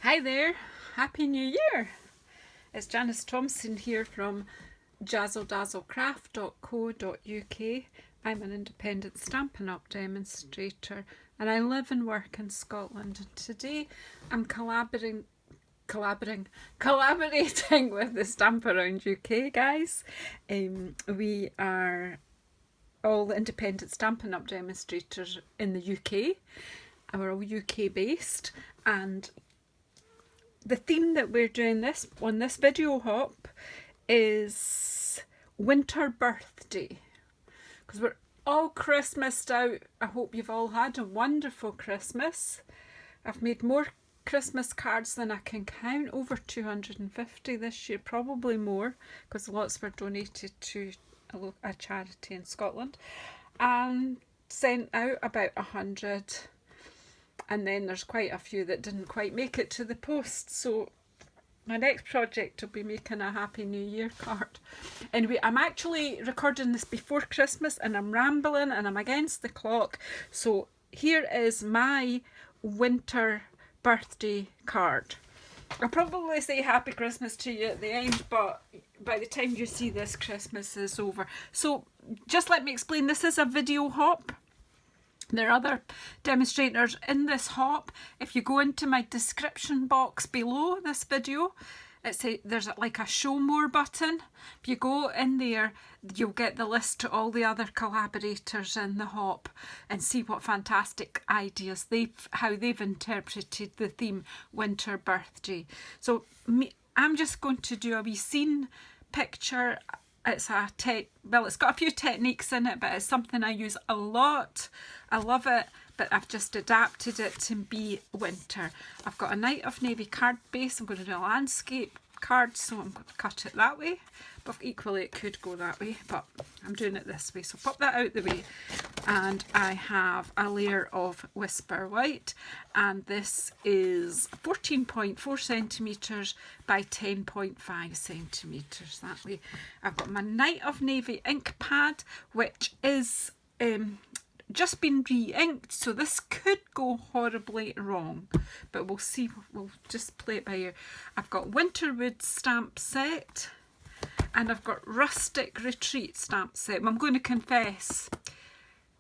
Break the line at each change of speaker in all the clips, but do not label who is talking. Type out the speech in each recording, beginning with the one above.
Hi there, Happy New Year! It's Janice Thompson here from JazzleDazzleCraft.co.uk. I'm an independent Stampin' Up! Demonstrator and I live and work in Scotland. And today I'm collaborating with the Stamp Around UK guys. We are all independent Stampin' Up! Demonstrators in the UK. We're all UK based, and the theme that we're doing on this video hop is winter birthday, because we're all Christmased out. I hope you've all had a wonderful Christmas. I've made more Christmas cards than I can count, over 250 this year, probably more, because lots were donated to a charity in Scotland, and sent out about 100. And then there's quite a few that didn't quite make it to the post. So my next project will be making a Happy New Year card. Anyway, I'm actually recording this before Christmas and I'm rambling and I'm against the clock. So here is my winter birthday card. I'll probably say Happy Christmas to you at the end, but by the time you see this, Christmas is over. So just let me explain, this is a video hop. There are other demonstrators in this hop. If you go into my description box below this video, there's like a show more button. If you go in there, you'll get the list to all the other collaborators in the hop and see what fantastic ideas how they've interpreted the theme winter birthday. So I'm just going to do a wee scene picture. It's it's got a few techniques in it, but it's something I use a lot. I love it, but I've just adapted it to be winter. I've got a Night of Navy card base. I'm going to do a landscape card, so I'm going to cut it that way. But equally it could go that way, but I'm doing it this way. So pop that out the way. And I have a layer of Whisper White, and this is 14.4 centimetres by 10.5 centimetres that way. I've got my Night of Navy ink pad, which is just been re-inked, so this could go horribly wrong, but we'll see. We'll just play it by ear. I've got Winterwood stamp set and I've got Rustic Retreat stamp set. I'm going to confess,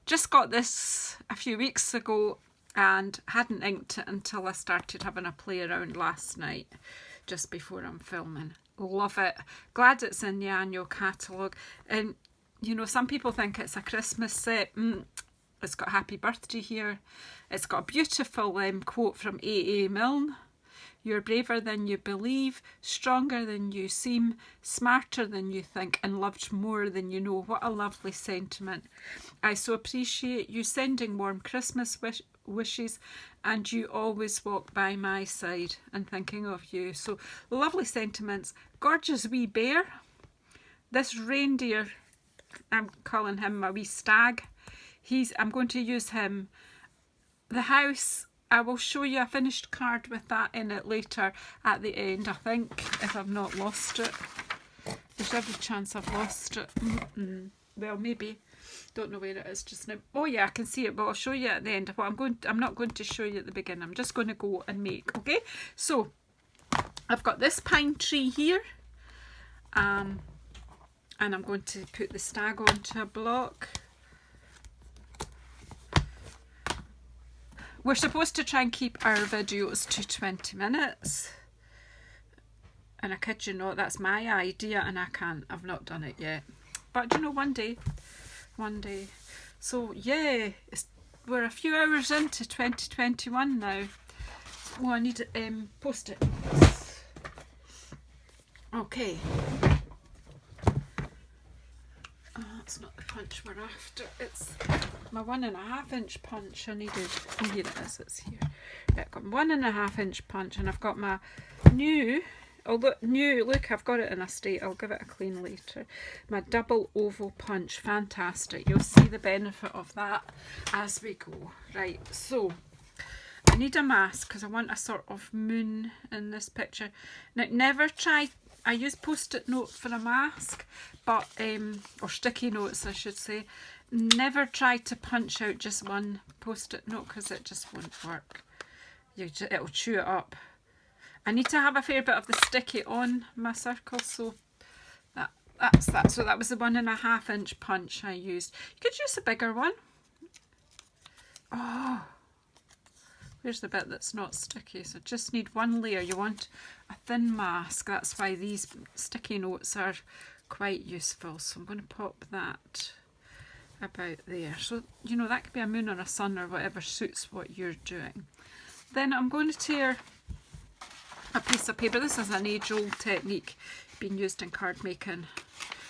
just got this a few weeks ago and hadn't inked it until I started having a play around last night just before I'm filming. Love it. Glad it's in the annual catalogue. And you know, some people think it's a Christmas set. It's got Happy Birthday here. It's got a beautiful quote from A.A. Milne. You're braver than you believe, stronger than you seem, smarter than you think, and loved more than you know. What a lovely sentiment. I so appreciate you sending warm Christmas wishes, and you always walk by my side and thinking of you. So lovely sentiments. Gorgeous wee bear. This reindeer, I'm calling him my wee stag. I'm going to use him. The house, I will show you a finished card with that in it later at the end, I think, if I've not lost it. There's every chance I've lost it. Well, maybe. Don't know where it is just now. Oh yeah, I can see it, but I'll show you at the end. Well, I'm not going to show you at the beginning. I'm just going to go and make, okay? So, I've got this pine tree here. And I'm going to put the stag onto a block. We're supposed to try and keep our videos to 20 minutes. And I kid you not, that's my idea and I've not done it yet. But you know, one day. So yeah, we're a few hours into 2021 now. Oh, I need to post it. Okay. That's not the punch we're after. It's my 1.5 inch punch I needed. Oh, here it is. It's here. Yeah, I've got 1.5 inch punch, and I've got my new. Look, I've got it in a state. I'll give it a clean later. My double oval punch, fantastic. You'll see the benefit of that as we go. Right, so I need a mask because I want a sort of moon in this picture. Now, never try. I use post-it note for a mask, but or sticky notes, I should say. Never try to punch out just one post-it note because it just won't work. It'll chew it up. I need to have a fair bit of the sticky on my circle, so that's that. So that was the 1.5 inch punch I used. You could use a bigger one. Oh, where's the bit that's not sticky? So just need one layer. You want a thin mask. That's why these sticky notes are quite useful. So I'm going to pop that about there. So, you know, that could be a moon or a sun or whatever suits what you're doing. Then I'm going to tear a piece of paper. This is an age-old technique been used in card making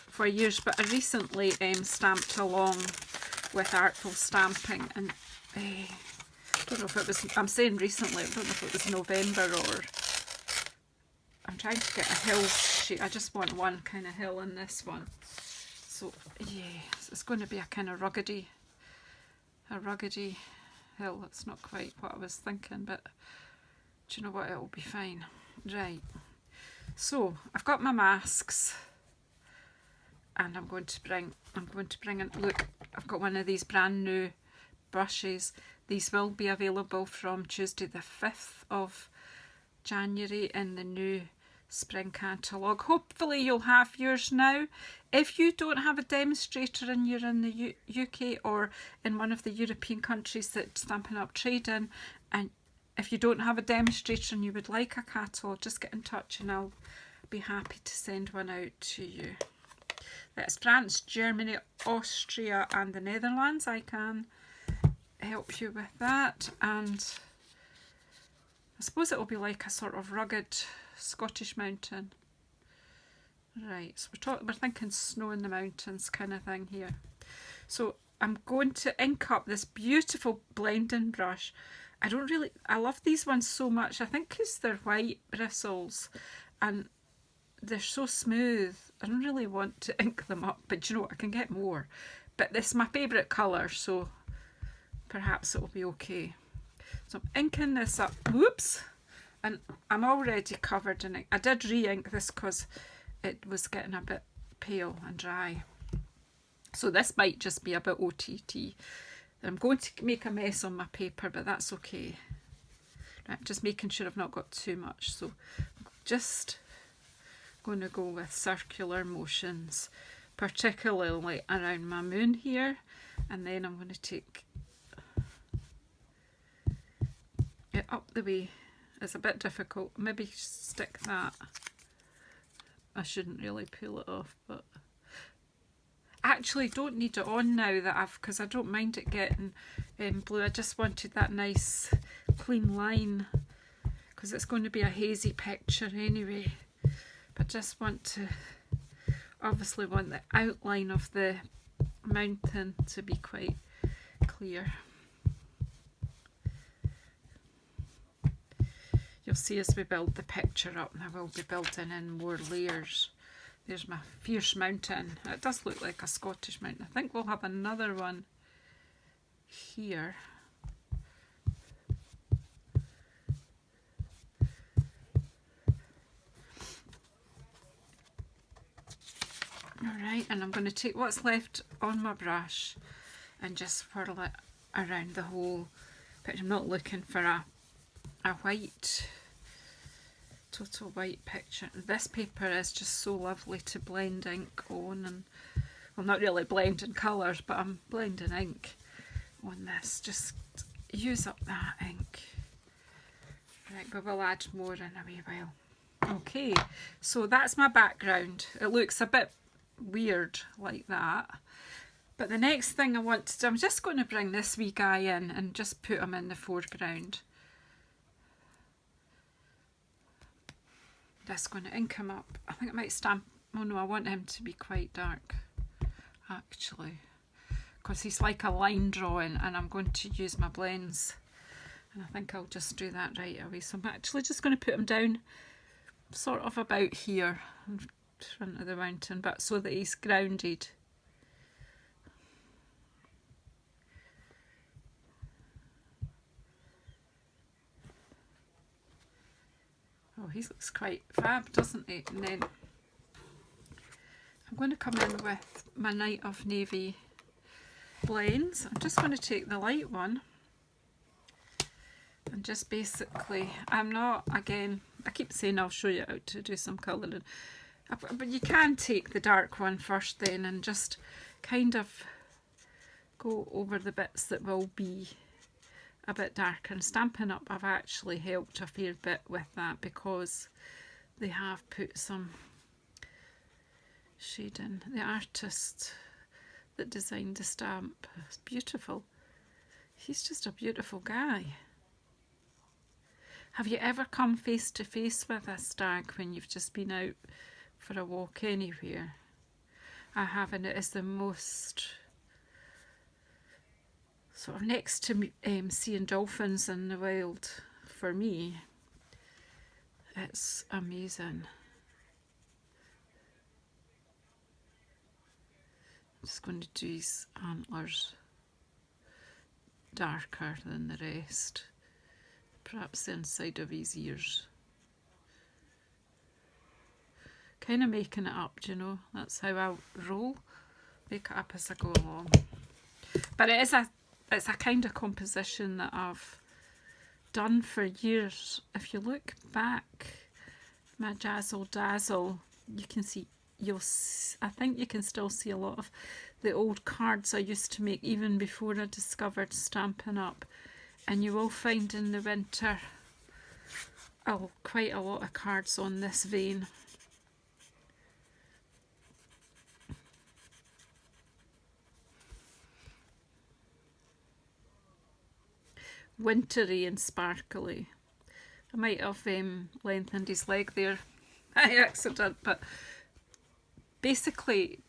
for years, but I recently stamped along with Artful Stamping, and I don't know if it was, I'm saying recently, I don't know if it was November or, I'm trying to get a hill sheet. I just want one kind of hill in this one. So yeah, it's going to be a kind of ruggedy hill. That's not quite what I was thinking, but do you know what, it'll be fine. Right, so I've got my masks, and I'm going to bring in, look, I've got one of these brand new brushes. These will be available from Tuesday the 5th of January in the new spring catalogue. Hopefully you'll have yours now. If you don't have a demonstrator and you're in the UK or in one of the European countries that Stampin' Up! Trade in, and if you don't have a demonstrator and you would like a catalogue, just get in touch and I'll be happy to send one out to you. That's France, Germany, Austria and the Netherlands. I can help you with that, and I suppose it will be like a sort of rugged Scottish mountain. Right, so we're thinking snow in the mountains kind of thing here. So I'm going to ink up this beautiful blending brush. I love these ones so much. I think because they're white bristles and they're so smooth, I don't really want to ink them up, but you know what, I can get more. But this is my favourite colour, so perhaps it will be okay. So I'm inking this up, whoops, and I'm already covered in ink. I did re-ink this because it was getting a bit pale and dry. So this might just be a bit OTT. I'm going to make a mess on my paper, but that's okay. Right, just making sure I've not got too much. So I'm just going to go with circular motions, particularly around my moon here, and then I'm going to take it up the way. It's a bit difficult. Maybe stick that. I shouldn't really peel it off, but actually don't need it on now that because I don't mind it getting blue. I just wanted that nice clean line because it's going to be a hazy picture anyway. But just obviously want the outline of the mountain to be quite clear. You'll see as we build the picture up, and I will be building in more layers. There's my fierce mountain. It does look like a Scottish mountain. I think we'll have another one here. Alright, and I'm going to take what's left on my brush and just swirl it around the whole picture. I'm not looking for a white, total white picture. This paper is just so lovely to blend ink on, and well, not really blending colours, but I'm blending ink on this. Just use up that ink. Right, but we'll add more in a wee while. Okay, so that's my background. It looks a bit weird like that, but the next thing I want to do, I'm just going to bring this wee guy in and just put him in the foreground. Just going to ink him up. I think I might stamp, oh no, I want him to be quite dark actually, because he's like a line drawing, and I'm going to use my blends, and I think I'll just do that right away. So I'm actually just going to put him down sort of about here in front of the mountain, but so that he's grounded. Oh, he looks quite fab, doesn't he? And then I'm going to come in with my Night of Navy blends. I'm just going to take the light one and just basically, I'm not, again, I keep saying I'll show you how to do some colouring, but you can take the dark one first then and just kind of go over the bits that will be a bit darker. And Stampin' Up, I've actually helped a fair bit with that because they have put some shading. The artist that designed the stamp is beautiful. He's just a beautiful guy. Have you ever come face to face with a stag when you've just been out for a walk anywhere? I have, and it is the most sort of next to seeing dolphins in the wild for me. It's amazing. I'm just going to do his antlers darker than the rest. Perhaps the inside of his ears. Kind of making it up, do you know? That's how I roll. Make it up as I go along. But it's a kind of composition that I've done for years. If you look back, my Jazzle Dazzle, you can see, I think you can still see a lot of the old cards I used to make even before I discovered Stampin' Up. And you will find in the winter quite a lot of cards on this vein. Wintry and sparkly. I might have lengthened his leg there by accident, but basically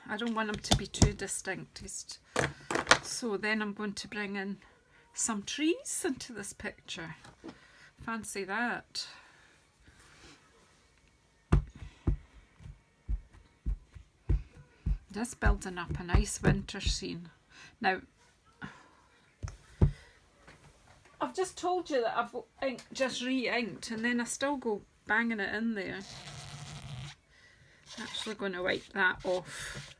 I don't want him to be too distinct. So then I'm going to bring in some trees into this picture. Fancy that. Just building up a nice winter scene. Now, I've just told you that I've just re-inked, and then I still go banging it in there. I'm actually going to wipe that off.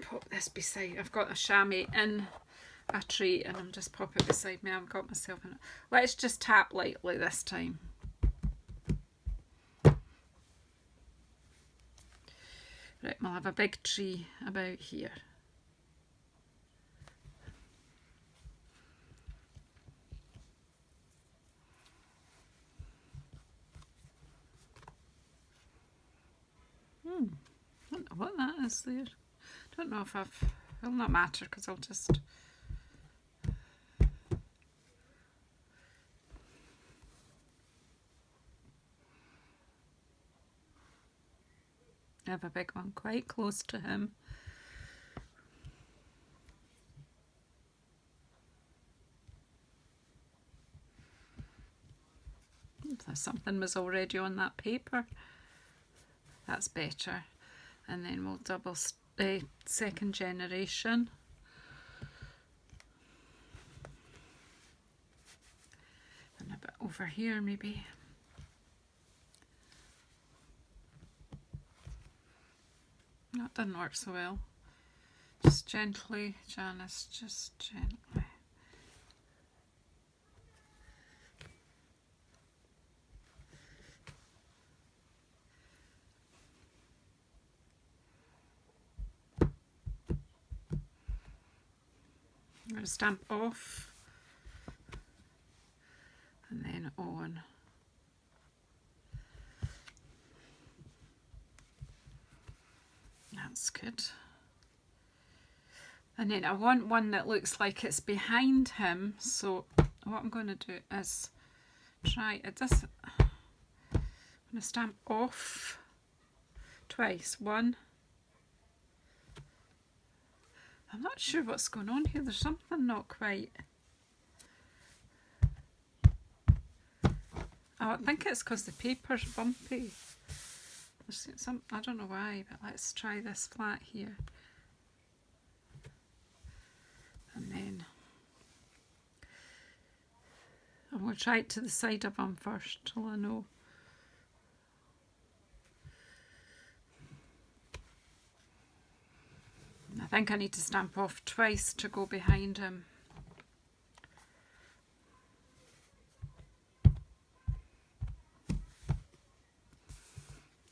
Pop this beside. I've got a chamois in a tray and I'm just pop it beside me. I've got myself in it. Let's just tap lightly this time. Right, we'll have a big tree about here. I don't know what that is there. Don't know if it'll not matter because I'll just have a big one quite close to him. Something was already on that paper. That's better. And then we'll double second generation. And a bit over here maybe. That didn't work so well. Just gently, Janice, just gently. I'm going to stamp off and then on. That's good. And then I want one that looks like it's behind him, so what I'm going to do is try it. I'm going to stamp off twice. One. I'm not sure what's going on here. There's something not quite. I think it's because the paper's bumpy. There's some, I don't know why, but let's try this flat here. And then I'm going to try it to the side of him first till I know. And I think I need to stamp off twice to go behind him.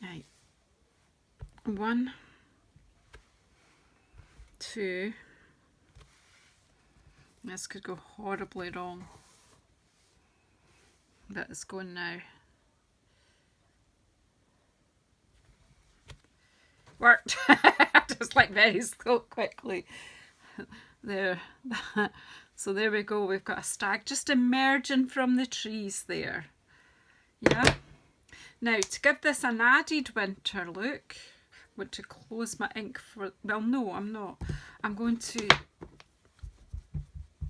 Right. 1, 2. This could go horribly wrong, but it's going now. Worked. Just like very slow, quickly. There. So there we go. We've got a stag just emerging from the trees there. Yeah. Now to give this an added winter look, I'm going to close my ink for, well no I'm not. I'm going to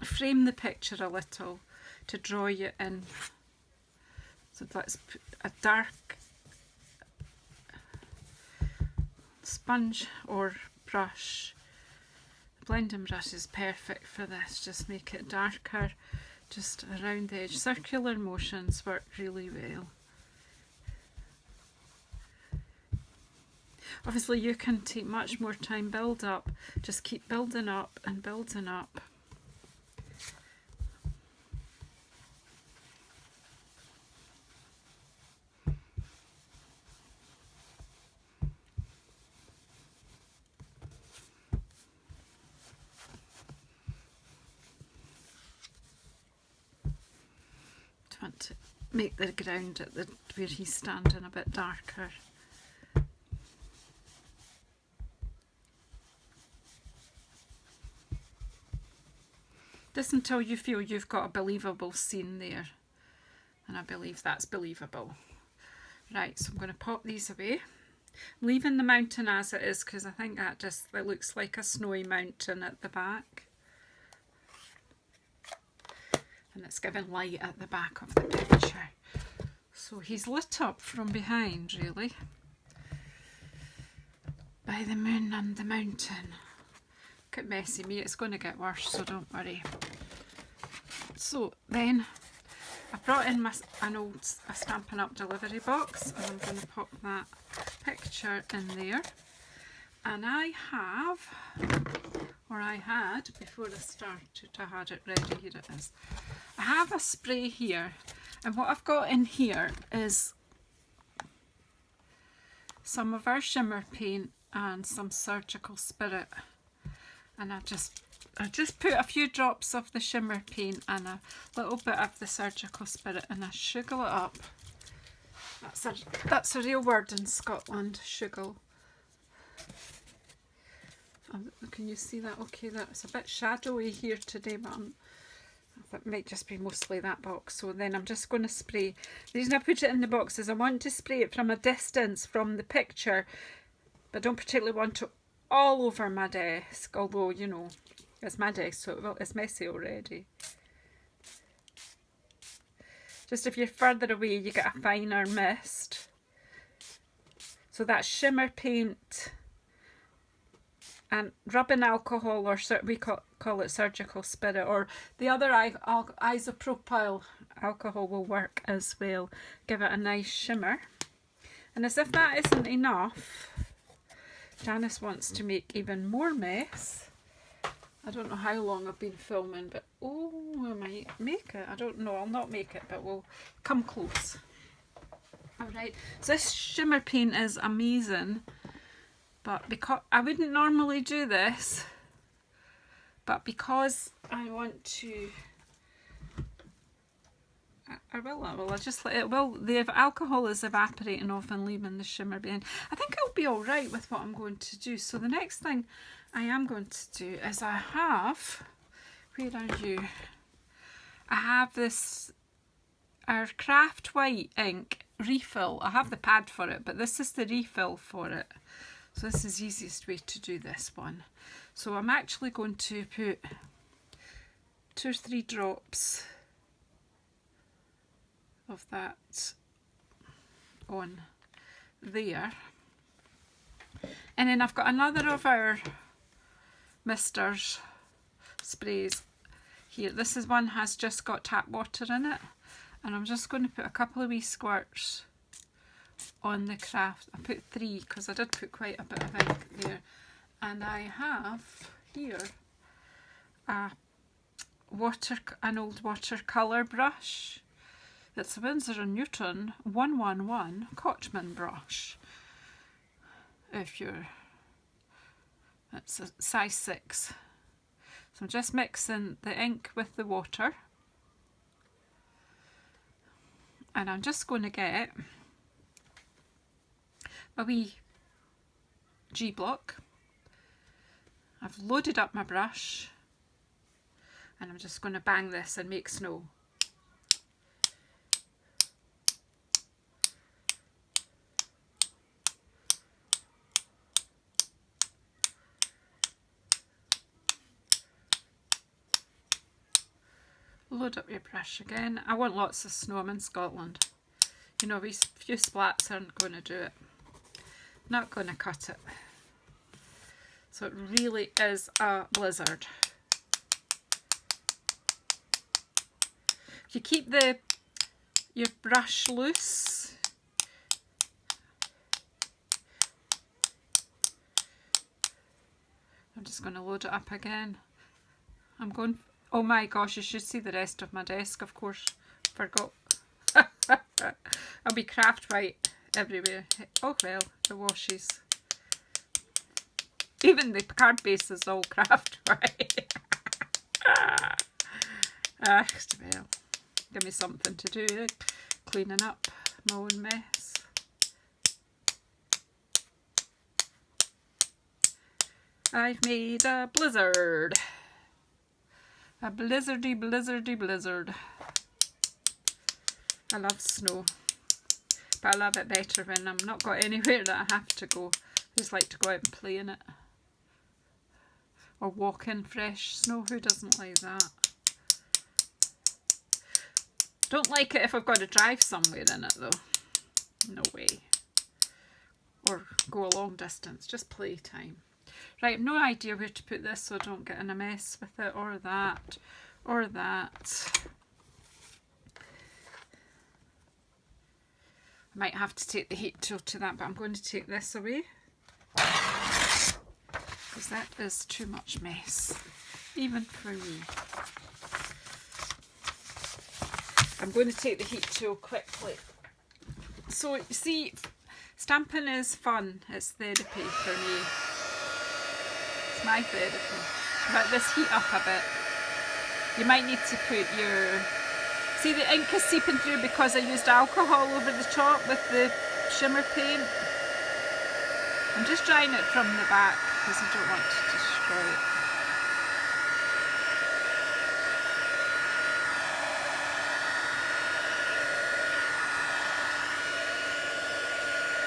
frame the picture a little to draw you in. So let's put a dark sponge or brush. The blending brush is perfect for this. Just make it darker, just around the edge. Circular motions work really well. Obviously you can take much more time, build up, just keep building up and building up. Want to make the ground at the where he's standing a bit darker. Just until you feel you've got a believable scene there, and I believe that's believable. Right, so I'm going to pop these away. I'm leaving the mountain as it is because I think that just it looks like a snowy mountain at the back. And it's giving light at the back of the picture. So he's lit up from behind, really, by the moon and the mountain. Look at messy me, it's going to get worse, so don't worry. So then I brought in a Stampin' Up! Delivery box, and I'm going to pop that picture in there. And I have, or I had, before I started, I had it ready, here it is. I have a spray here, and what I've got in here is some of our shimmer paint and some Surgical Spirit. And I just put a few drops of the shimmer paint and a little bit of the Surgical Spirit, and I sugar it up. That's a real word in Scotland, sugar. Can you see that? Okay, that's a bit shadowy here today, but that might just be mostly that box. So then I'm just going to spray. The reason I put it in the box is I want to spray it from a distance from the picture, but I don't particularly want it all over my desk, although, you know, it's my desk, so it's messy already. Just if you're further away, you get a finer mist. So that's shimmer paint and rubbing alcohol, or we call it Surgical Spirit, or the other isopropyl alcohol will work as well. Give it a nice shimmer. And as if that isn't enough, Janice wants to make even more mess. I don't know how long I've been filming, but oh, I might make it. I don't know, I'll not make it, but we'll come close. Alright, so this shimmer paint is amazing, but because I wouldn't normally do this, but because I want to, I'll just let it, well, the alcohol is evaporating off and leaving the shimmer behind. I think I'll be alright with what I'm going to do. So the next thing I am going to do is I have, where are you? I have this, our Craft White ink refill. I have the pad for it, but this is the refill for it. So this is the easiest way to do this one. So I'm actually going to put 2 or 3 drops of that on there, and then I've got another of our Misters sprays here. This is one has just got tap water in it, and I'm just going to put a couple of wee squirts on the craft. I put 3 because I did put quite a bit of ink there, And I have here an old watercolour brush. It's a Winsor & Newton 111 Kochman brush. It's a size 6. So I'm just mixing the ink with the water. And I'm just going to get a wee G block. I've loaded up my brush and I'm just going to bang this and make snow. Load up your brush again. I want lots of snow. I'm in Scotland. You know, these few splats aren't going to do it. Not going to cut it. So it really is a blizzard. If you keep your brush loose, I'm just going to load it up again. I'm going, oh my gosh, you should see the rest of my desk, of course. Forgot. I'll be craft white everywhere. Oh well, the washes. Even the card base is all craft white. Well, give me something to do, cleaning up my own mess. I've made a blizzard. A blizzardy blizzard. I love snow, but I love it better when I'm not got anywhere that I have to go. I just like to go out and play in it. Or walk in fresh snow. Who doesn't like that? Don't like it if I've got to drive somewhere in it though. No way. Or go a long distance. Just playtime. Right, no idea where to put this so I don't get in a mess with it, or that, or that. I might have to take the heat tool to that, but I'm going to take this away because that is too much mess, even for me. I'm going to take the heat tool quickly. So you see, stamping is fun. It's therapy for me. It's my therapy. Let this heat up a bit. You might need to put your... See, the ink is seeping through because I used alcohol over the top with the shimmer paint. I'm just drying it from the back because I don't want to destroy it.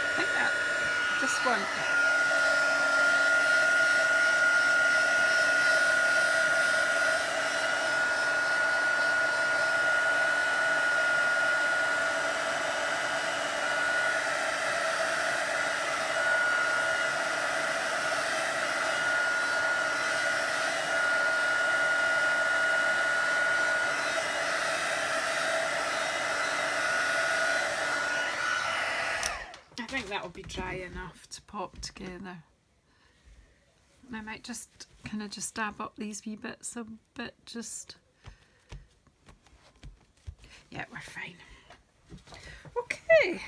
I think that this one. I think that will be dry enough to pop together. I might just kind of just dab up these wee bits a bit, just... Yeah, we're fine. Okay.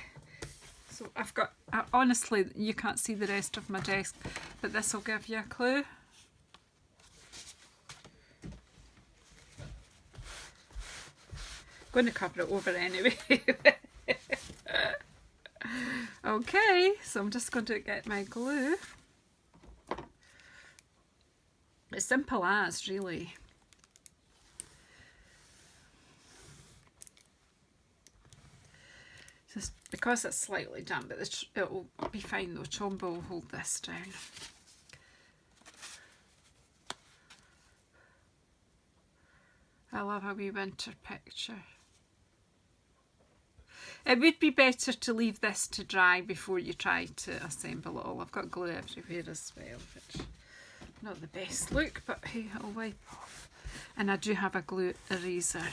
So I've got, honestly, you can't see the rest of my desk, but this will give you a clue. I'm going to cover it over anyway. Okay, so I'm just going to get my glue. It's simple as, really. Just because it's slightly damp, but it will be fine though. Chombo will hold this down. I love a wee winter picture. It would be better to leave this to dry before you try to assemble it all. I've got glue everywhere as well, which not the best look, but hey, it'll wipe off. And I do have a glue eraser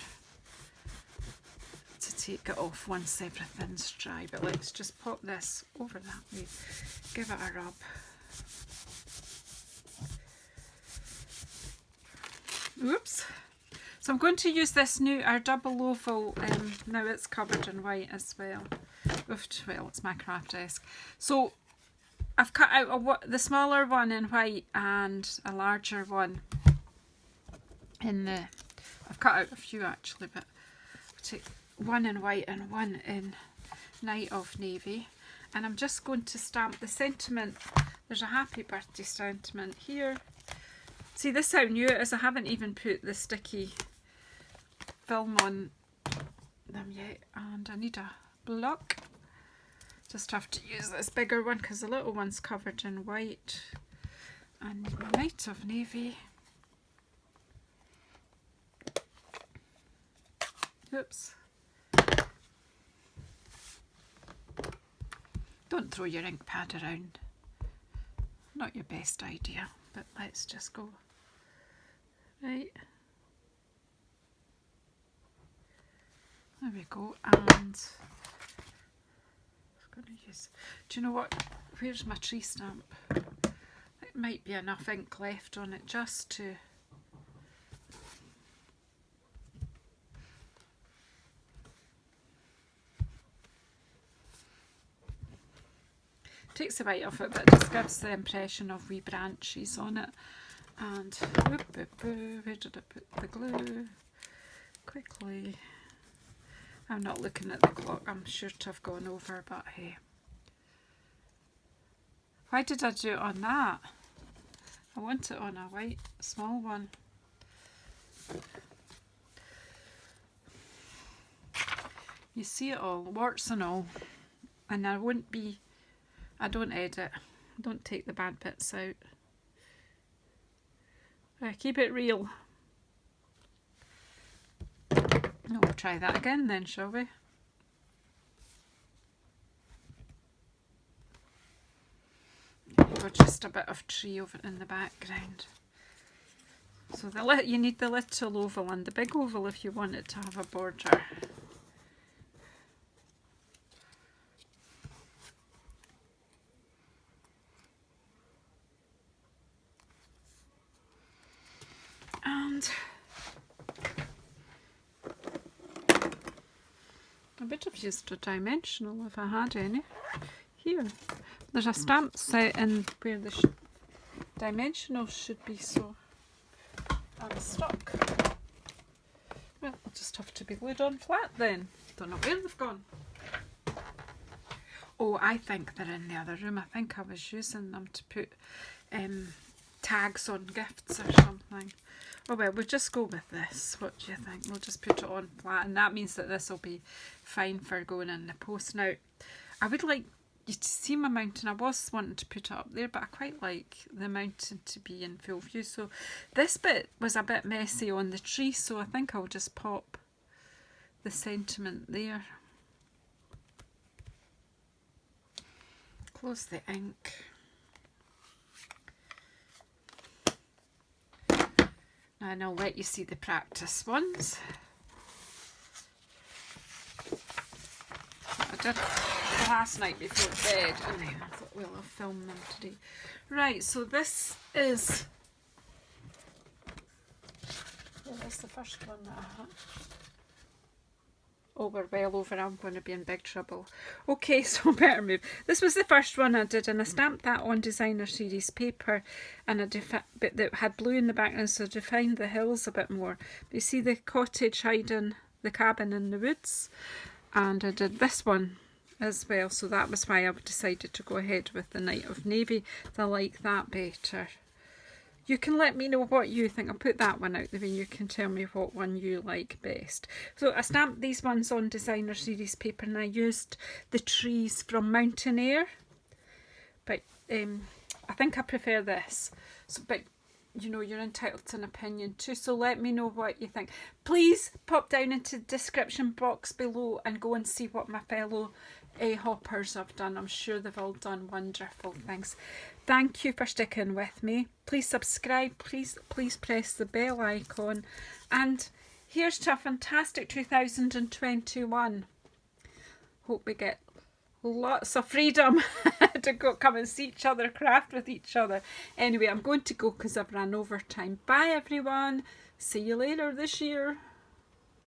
to take it off once everything's dry. But let's just pop this over that way, give it a rub. Oops. So I'm going to use this new, our double oval, now it's covered in white as well. Oof, well, it's my craft desk. So I've cut out the smaller one in white and a larger one in the, I've cut out a few actually, but I'll take one in white and one in Night of Navy. And I'm just going to stamp the sentiment. There's a happy birthday sentiment here. See, this is how new it is. I haven't even put the sticky film on them yet. And I need a block. Just have to use this bigger one because the little one's covered in white. And my Night of Navy. Oops. Don't throw your ink pad around. Not your best idea, but let's just go. Right. There we go. And I'm going to use, do you know what? Where's my tree stamp? It might be enough ink left on it just to takes the bite off it, but it just gives the impression of wee branches on it. And where did I put the glue? Quickly. I'm not looking at the clock. I'm sure to have gone over, but hey. Why did I do it on that? I want it on a white small one. You see it all, warts and all. And I won't be, I don't edit. I don't take the bad bits out. I keep it real. We'll try that again then, shall we? Or just a bit of tree over in the background. So you need the little oval and the big oval if you want it to have a border. And I would have used a dimensional if I had any. Here, there's a stamp set in where the dimensionals should be, so I'm stuck. Well, I'll just have to be glued on flat then. Don't know where they've gone. Oh, I think they're in the other room. I think I was using them to put tags on gifts or something. Oh well, we'll just go with this. What do you think? We'll just put it on flat, and that means that this will be fine for going in the post. Now, I would like you to see my mountain. I was wanting to put it up there, but I quite like the mountain to be in full view. So this bit was a bit messy on the tree, so I think I'll just pop the sentiment there. Close the ink. And I'll let you see the practice ones. I did last night before bed, and I thought, well, I'll film them today. Right, so this is, well, that's the first one that I had. Oh, we're well over. I'm going to be in big trouble. Okay, so better move. This was the first one I did, and I stamped that on designer series paper, and but that had blue in the background, so I defined the hills a bit more. But you see the cottage hiding the cabin in the woods, and I did this one as well. So that was why I decided to go ahead with the Night of Navy. I like that better. You can let me know what you think. I'll put that one out there and you can tell me what one you like best. So I stamped these ones on designer series paper, and I used the trees from Mountain Air. But I think I prefer this. So, but you know, you're entitled to an opinion too. So let me know what you think. Please pop down into the description box below and go and see what my fellow hoppers have done. I'm sure they've all done wonderful things. Thank you for sticking with me. Please subscribe. Please press the bell icon. And here's to a fantastic 2021. Hope we get lots of freedom to go come and see each other, craft with each other. Anyway, I'm going to go because I've ran over time. Bye everyone. See you later this year.